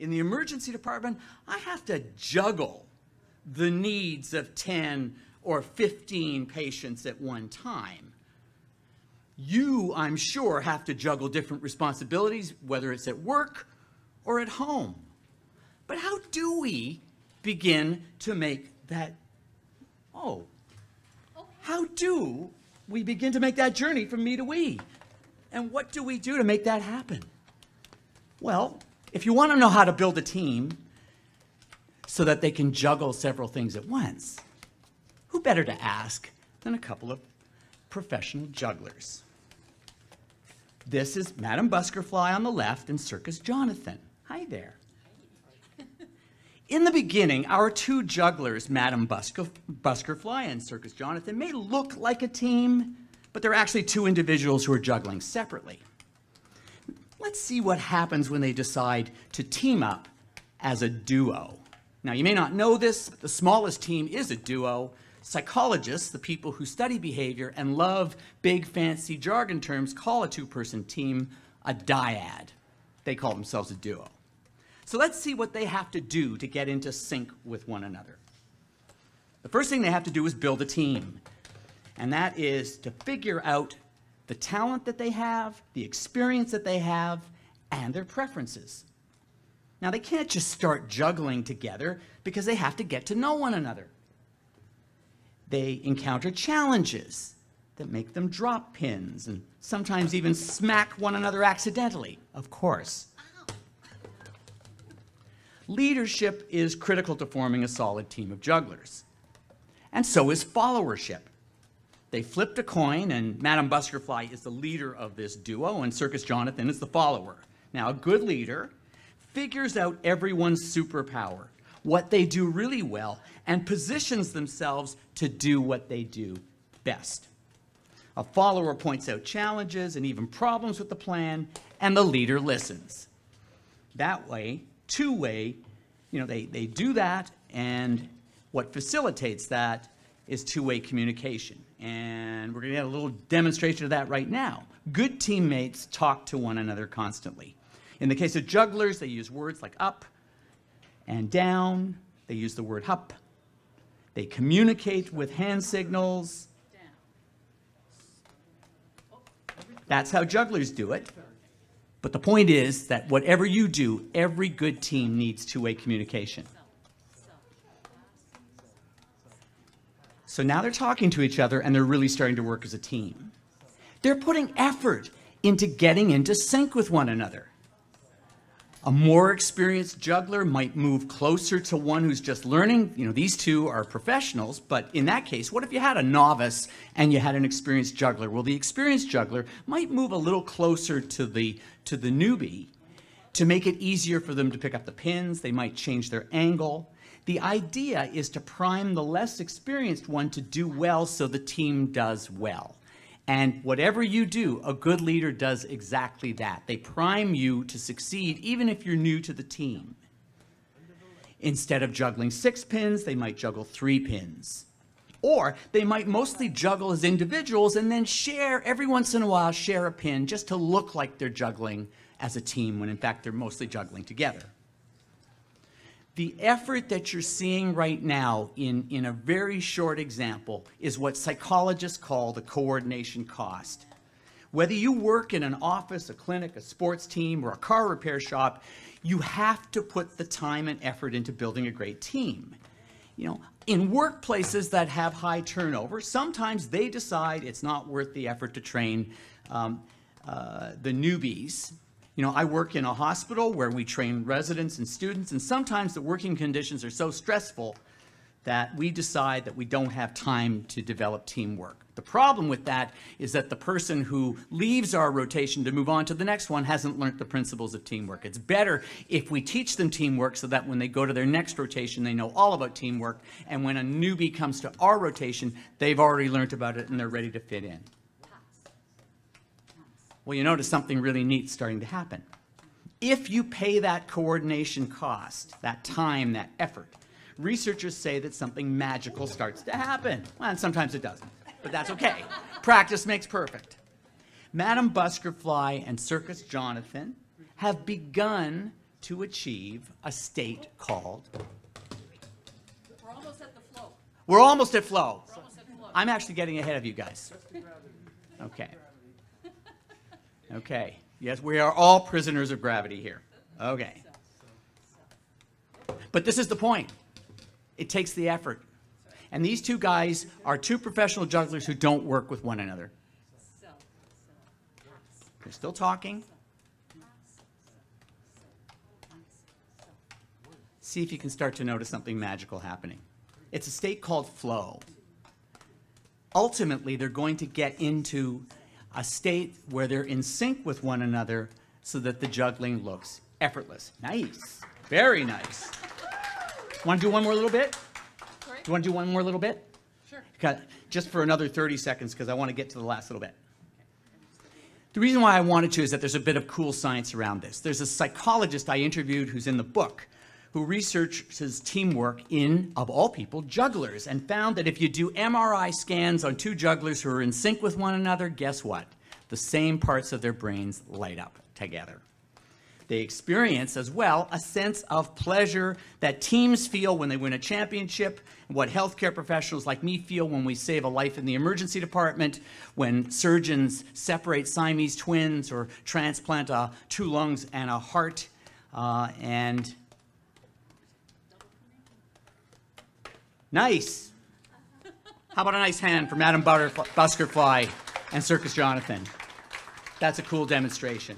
In the emergency department, I have to juggle the needs of 10 or 15 patients at one time. You, I'm sure, have to juggle different responsibilities, whether it's at work or at home. But how do we begin to make that, how do we begin to make that journey from me to we? And what do we do to make that happen? Well, if you want to know how to build a team so that they can juggle several things at once, who better to ask than a couple of professional jugglers? This is Madam Buskerfly on the left and Circus Jonathan. Hi there. In the beginning, our two jugglers, Madam Buskerfly and Circus Jonathan, may look like a team, but they're actually two individuals who are juggling separately. Let's see what happens when they decide to team up as a duo. Now, you may not know this, but the smallest team is a duo. Psychologists, the people who study behavior and love big fancy jargon terms, call a two-person team a dyad. They call themselves a duo. So let's see what they have to do to get into sync with one another. The first thing they have to do is build a team. And that is to figure out the talent that they have, the experience that they have, and their preferences. Now, they can't just start juggling together because they have to get to know one another. They encounter challenges that make them drop pins and sometimes even smack one another accidentally, of course. Leadership is critical to forming a solid team of jugglers. And so is followership. They flipped a coin, and Madam Buskerfly is the leader of this duo, and Circus Jonathan is the follower. Now, a good leader figures out everyone's superpower, what they do really well, and positions themselves to do what they do best. A follower points out challenges and even problems with the plan, and the leader listens. That way, two-way, they do that, and what facilitates that is two-way communication. And we're going to get a little demonstration of that right now. Good teammates talk to one another constantly. In the case of jugglers, they use words like up and down. They use the word hup. They communicate with hand signals. That's how jugglers do it. But the point is that whatever you do, every good team needs two-way communication. So now they're talking to each other and they're really starting to work as a team. They're putting effort into getting into sync with one another. A more experienced juggler might move closer to one who's just learning. These two are professionals, but in that case, what if you had a novice and you had an experienced juggler? Well, the experienced juggler might move a little closer to the newbie to make it easier for them to pick up the pins. They might change their angle. The idea is to prime the less experienced one to do well so the team does well. And whatever you do, a good leader does exactly that. They prime you to succeed even if you're new to the team. Instead of juggling 6 pins, they might juggle 3 pins. Or they might mostly juggle as individuals and then every once in a while, share a pin just to look like they're juggling as a team when in fact they're mostly juggling together. The effort that you're seeing right now in a very short example is what psychologists call the coordination cost. Whether you work in an office, a clinic, a sports team, or a car repair shop, you have to put the time and effort into building a great team. In workplaces that have high turnover, sometimes they decide it's not worth the effort to train the newbies. I work in a hospital where we train residents and students, and sometimes the working conditions are so stressful that we decide that we don't have time to develop teamwork. The problem with that is that the person who leaves our rotation to move on to the next one hasn't learned the principles of teamwork. It's better if we teach them teamwork so that when they go to their next rotation, they know all about teamwork, and when a newbie comes to our rotation, they've already learned about it and they're ready to fit in. Well, you notice something really neat starting to happen. If you pay that coordination cost, that time, that effort, researchers say that something magical starts to happen. Well, and sometimes it doesn't, but that's okay. Practice makes perfect. Madam Buskerfly and Circus Jonathan have begun to achieve a state called? We're almost at the flow. We're almost at flow. We're almost at flow. I'm actually getting ahead of you guys. Okay. Okay. Yes, we are all prisoners of gravity here. Okay. But this is the point. It takes the effort. And these two guys are two professional jugglers who don't work with one another. They're still talking. See if you can start to notice something magical happening. It's a state called flow. Ultimately, they're going to get into a state where they're in sync with one another so that the juggling looks effortless. Nice. Very nice. Want to do one more little bit? Sorry? Do you want to do one more little bit? Sure. Just for another 30 seconds because I want to get to the last little bit. The reason why I wanted to is that there's a bit of cool science around this. There's a psychologist I interviewed who's in the book who researches teamwork in, of all people, jugglers, and found that if you do MRI scans on two jugglers who are in sync with one another, guess what? The same parts of their brains light up together. They experience as well a sense of pleasure that teams feel when they win a championship, and what healthcare professionals like me feel when we save a life in the emergency department, when surgeons separate Siamese twins or transplant two lungs and a heart, and nice. How about a nice hand for Madam Buskerfly and Circus Jonathan? That's a cool demonstration.